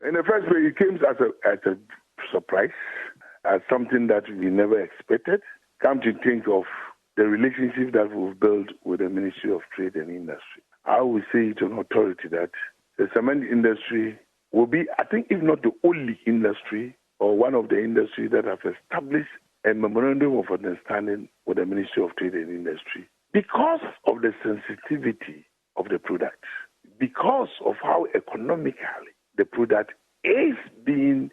In the first place, it came as a surprise, as something that we never expected. Come to think of the relationship that we've built with the Ministry of Trade and Industry. I would say it on authority that the cement industry will be, I think, if not the only industry or one of the industries that have established a memorandum of understanding with the Ministry of Trade and Industry because of the sensitivity of the product, because of how economically the product is being,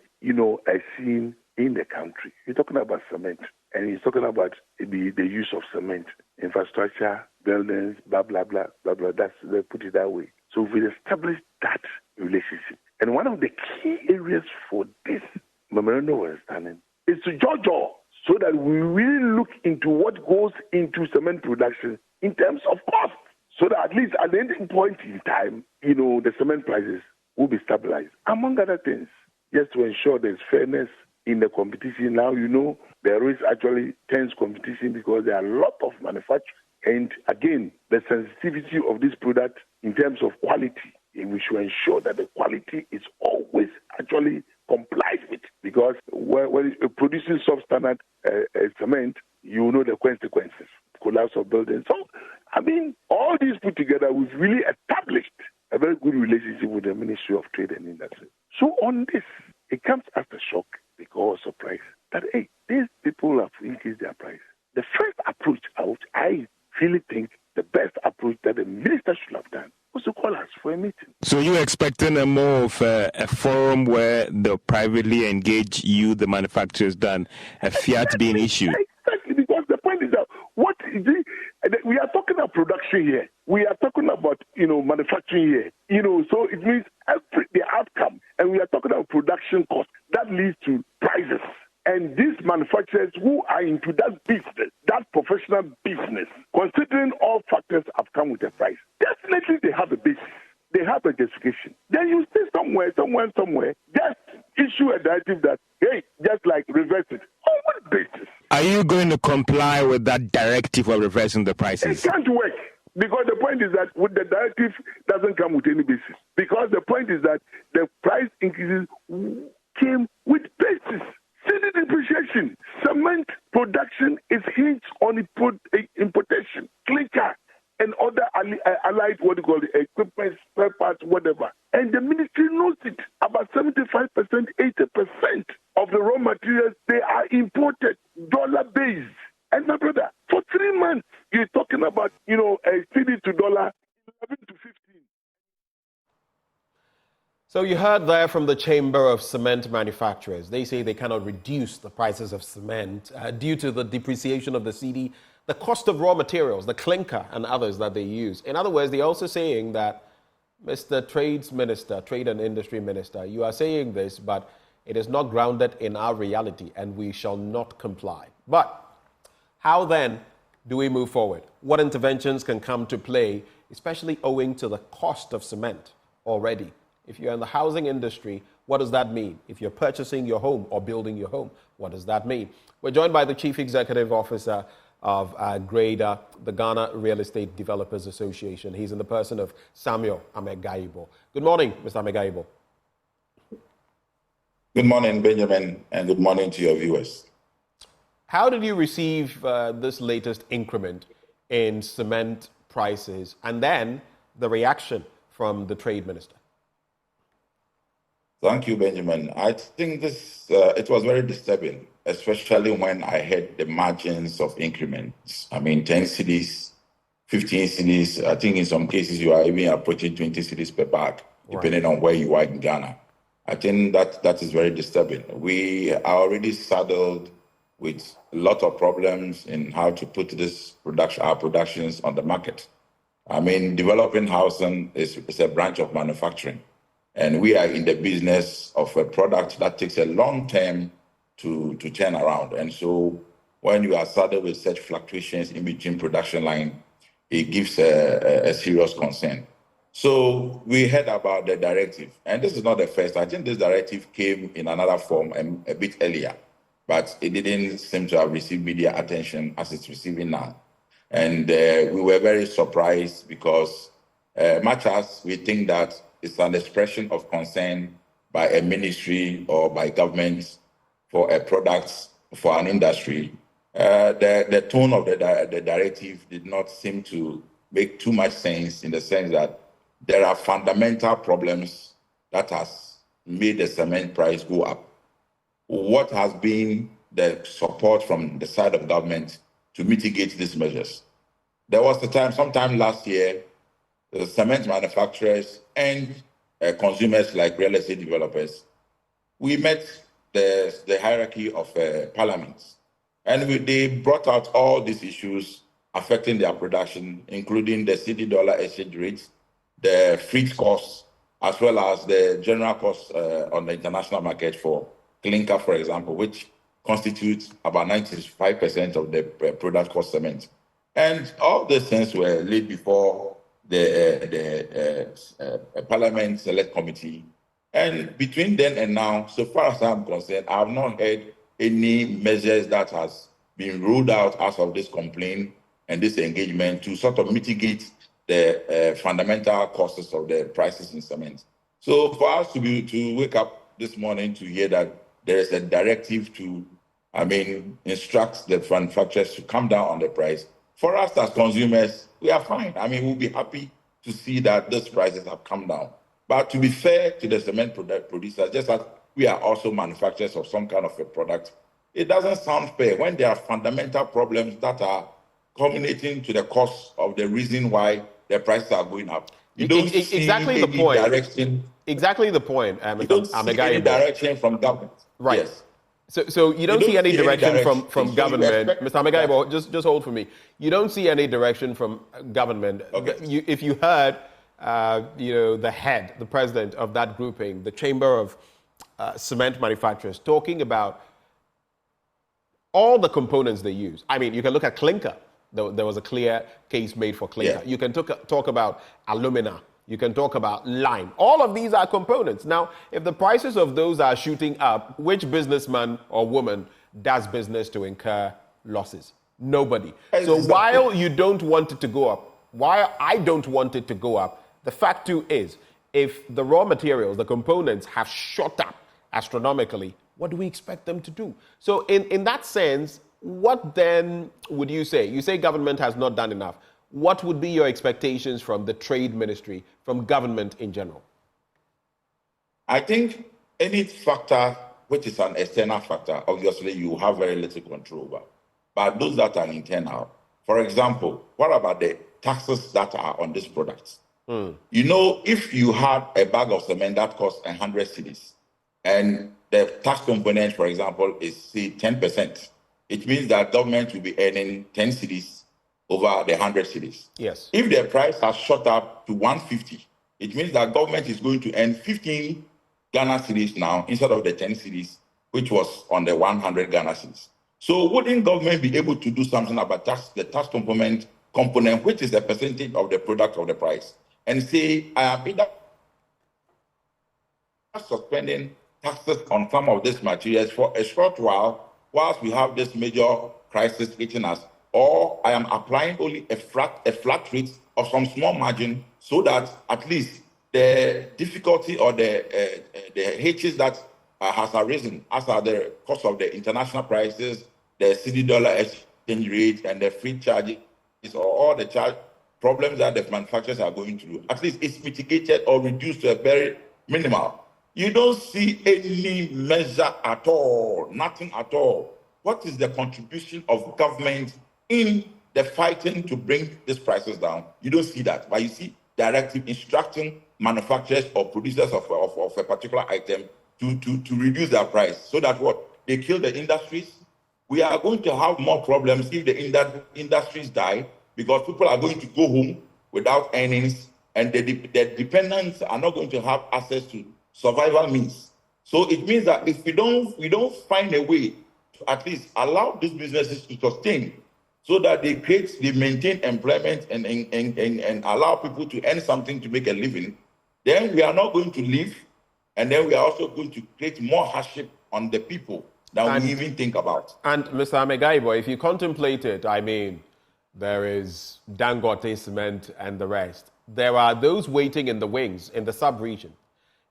seen in the country. You're talking about cement, and he's talking about the use of cement, infrastructure, buildings, blah, blah, blah, blah, blah. They put it that way. So we established that relationship. And one of the key areas for this memorandum of understanding is to judge so that we really look into what goes into cement production in terms of cost, so that at least at the ending point in time, the cement prices will be stabilized, among other things, just to ensure there's fairness in the competition. Now, there is actually tense competition because there are a lot of manufacturers. And again, the sensitivity of this product in terms of quality, we should ensure that the quality is always actually complied with. Because when you're producing substandard cement, you know the consequences, collapse of buildings. So, all these put together, we've really established a very good relationship with the Ministry of Trade and Industry. So on this, it comes as a shock because surprise that, hey, these people have increased their price. The first approach out, I really think the best approach that the minister should have done was to call us for a meeting. So you're expecting a more of a forum where the privately engage you, the manufacturers, than a fiat being issued? Exactly, because the point is that we are talking about production here. We are talking about, manufacturing here. So it means the outcome, and we are talking about production cost, that leads to prices. And these manufacturers who are into that business, that professional business, considering all factors have come with a price, definitely they have a basis. They have a justification. Then you see somewhere, just issue a directive that, hey, just like reverse it. On what basis? Are you going to comply with that directive of reversing the prices? It can't work. Because the point is that with the directive doesn't come with any basis. Because the point is that the price increases came with basis. Cedi depreciation. Cement production is hinged on importation, clinker, and other allied, equipment, spare parts, whatever. And the ministry knows it. About 75%, 80% of the raw materials, they are imported, dollar-based. And my brother, for 3 months, you're talking about, a cedi to dollar, 11 to 15. So you heard there from the Chamber of Cement Manufacturers. They say they cannot reduce the prices of cement due to the depreciation of the cedi, the cost of raw materials, the clinker and others that they use. In other words, they're also saying that, Mr. Trades Minister, Trade and Industry Minister, you are saying this, but it is not grounded in our reality and we shall not comply. But how then do we move forward? What interventions can come to play, especially owing to the cost of cement already? If you're in the housing industry, what does that mean? If you're purchasing your home or building your home, what does that mean? We're joined by the Chief Executive Officer of GRADA, the Ghana Real Estate Developers Association. He's in the person of Samuel Amegaibo. Good morning, Mr. Amegaibo. Good morning, Benjamin, and good morning to your viewers. How did you receive this latest increment in cement prices and then the reaction from the Trade Minister? Thank you, Benjamin. I think it was very disturbing, especially when I heard the margins of increments. 10 cedis, 15 cedis. I think in some cases you are even approaching 20 cedis per bag, depending on where you are in Ghana. I think that is very disturbing. We are already saddled with a lot of problems in how to put our productions on the market. Developing housing is a branch of manufacturing. And we are in the business of a product that takes a long time to turn around. And so when you are saddled with such fluctuations in between production line, it gives a serious concern. So we heard about the directive. And this is not the first. I think this directive came in another form a bit earlier, but it didn't seem to have received media attention as it's receiving now. And we were very surprised because much as we think that it's an expression of concern by a ministry or by government for a product, for an industry, the tone of the directive did not seem to make too much sense, in the sense that there are fundamental problems that has made the cement price go up. What has been the support from the side of government to mitigate these measures? There was a time, sometime last year, the cement manufacturers and consumers like real estate developers, we met the hierarchy of parliaments, and they brought out all these issues affecting their production, including the cedi dollar exchange rate, the freight costs, as well as the general costs on the international market for clinker, for example, which constitutes about 95% of the product cost cement. And all these things were laid before the Parliament Select Committee. And between then and now, so far as I'm concerned, I have not heard any measures that has been rolled out as of this complaint and this engagement to sort of mitigate the fundamental costs of the prices in cement. So for us to wake up this morning to hear that there is a directive to, instruct the manufacturers to come down on the price, for us as consumers, we are fine. We'll be happy to see that those prices have come down. But to be fair to the cement producers, just as we are also manufacturers of some kind of a product, it doesn't sound fair when there are fundamental problems that are culminating to the cost of the reason why the prices are going up. You don't see exactly any the point. direction. Exactly the point. You don't see any direction from government. Right. Yes. So you don't see any direction from government. Mr. Amegaibo, just hold for me. You don't see any direction from government. Okay. If you heard, the head, the president of that grouping, the Chamber of Cement Manufacturers, talking about all the components they use. You can look at clinker. There was a clear case made for clinker. Yeah. You can talk about alumina. You can talk about lime. All of these are components. Now, if the prices of those are shooting up, which businessman or woman does business to incur losses? Nobody. Exactly. So while you don't want it to go up, while I don't want it to go up, the fact too is, if the raw materials, the components have shot up astronomically, what do we expect them to do? So in that sense, what then would you say? You say government has not done enough. What would be your expectations from the trade ministry, from government in general? I think any factor which is an external factor, obviously you have very little control over. But those that are internal, for example, what about the taxes that are on these products? If you had a bag of cement that costs 100 cedis, and the tax component, for example, is say 10%, it means that government will be earning 10 cedis over the 100 cedis. Yes. If the price has shot up to 150, it means that government is going to earn 15 Ghana cedis now instead of the 10 cedis, which was on the 100 Ghana cedis. So wouldn't government be able to do something about the tax component, which is a percentage of the product of the price, and say, I am either suspending taxes on some of these materials for a short whilst we have this major crisis hitting us, or I am applying only a flat rate of some small margin, so that at least the difficulty or the hitches that has arisen, as are the cost of the international prices, the cedi dollar exchange rate, and the free charges, or all the charge problems that the manufacturers are going through, at least it's mitigated or reduced to a very minimal. You don't see any measure at all, nothing at all. What is the contribution of government in the fighting to bring these prices down? You don't see that, but you see directive instructing manufacturers or producers of a particular item to reduce their price, so that they kill the industries. We are going to have more problems if the industries die, because people are going to go home without earnings, and the dependents are not going to have access to survival means. So it means that if we don't find a way to at least allow these businesses to sustain, so that they maintain employment and allow people to earn something to make a living, then we are not going to live, and then we are also going to create more hardship on the people than we even think about. And Mr. Amegaibo, if you contemplate it, there is Dangote Cement and the rest. There are those waiting in the wings in the sub-region.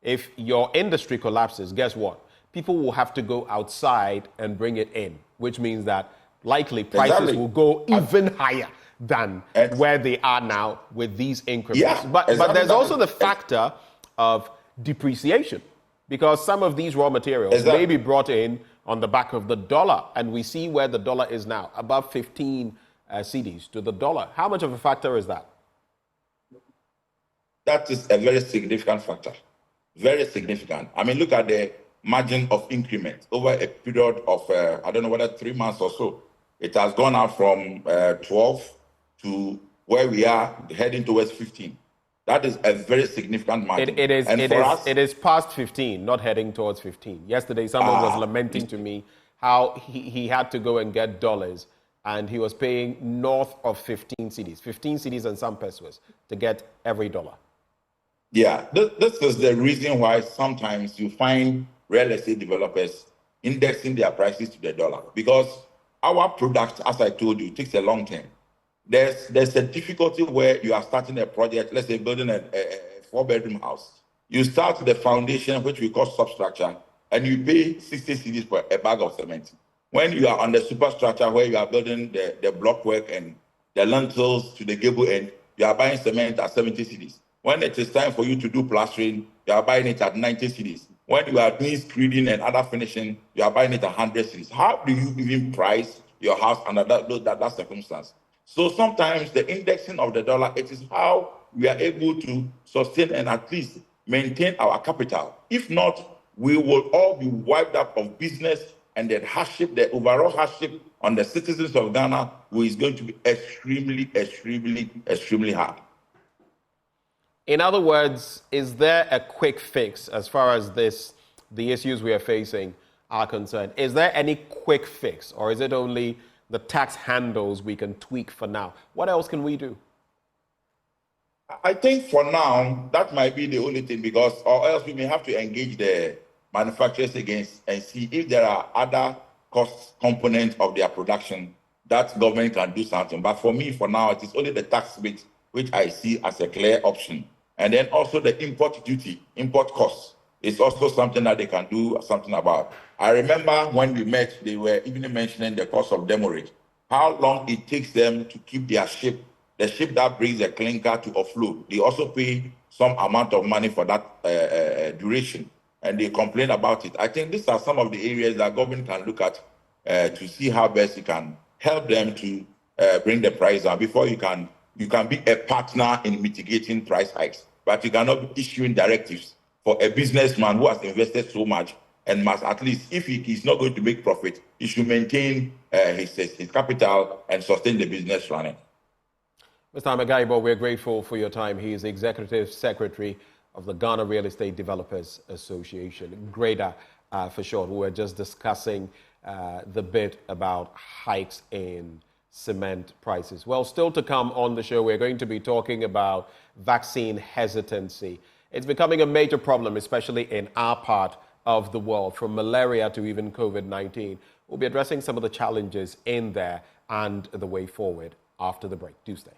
If your industry collapses, guess what? People will have to go outside and bring it in, which means that likely prices will go even higher than where they are now with these increments. But there's also the factor of depreciation, because some of these raw materials may be brought in on the back of the dollar, and we see where the dollar is now, above 15 cedis to the dollar. How much of a factor is that? That is a very significant factor. Very significant. I mean, look at the margin of increment over a period of, I don't know whether 3 months or so. It has gone out from 12 to where we are heading towards 15. That is a very significant margin. It is past 15, not heading towards 15. Yesterday, someone was lamenting to me how he had to go and get dollars, and he was paying north of 15 cedis and some pesos to get every dollar. Yeah, this is the reason why sometimes you find real estate developers indexing their prices to the dollar, because our product, as I told you, takes a long time. There's a difficulty where you are starting a project, let's say building a 4-bedroom house. You start the foundation, which we call substructure, and you pay 60 cedis for a bag of cement. When you are on the superstructure, where you are building the blockwork and the lintels to the gable end, you are buying cement at 70 cedis. When it is time for you to do plastering, you are buying it at 90 cedis. When you are doing screeding and other finishing, you are buying it at 100 cedis. How do you even price your house under that circumstance? So sometimes the indexing of the dollar, it is how we are able to sustain and at least maintain our capital. If not, we will all be wiped out of business, and the hardship, the overall hardship on the citizens of Ghana, who is going to be extremely, extremely, extremely hard. In other words, is there a quick fix as far as the issues we are facing are concerned? Is there any quick fix, or is it only the tax handles we can tweak for now? What else can we do? I think for now, that might be the only thing, because or else we may have to engage the manufacturers against and see if there are other cost components of their production that government can do something. But for me, for now, it is only the tax bit which I see as a clear option. And then also the import duty, import costs is also something that they can do something about. I remember when we met, they were even mentioning the cost of demurrage, how long it takes them to keep their ship, the ship that brings the clinker to offload. They also pay some amount of money for that duration, and they complain about it. I think these are some of the areas that government can look at to see how best it can help them to bring the price down. Before you can be a partner in mitigating price hikes, but you cannot be issuing directives for a businessman who has invested so much and must, at least, if he is not going to make profit, he should maintain his capital and sustain the business running. Mr. Amagaibo, we're grateful for your time. He is Executive Secretary of the Ghana Real Estate Developers Association, GREDA for short. We were just discussing the bit about hikes in cement prices. Well, still to come on the show, we're going to be talking about vaccine hesitancy. It's becoming a major problem, especially in our part of the world, from malaria to even COVID-19. We'll be addressing some of the challenges in there and the way forward after the break. Do stay.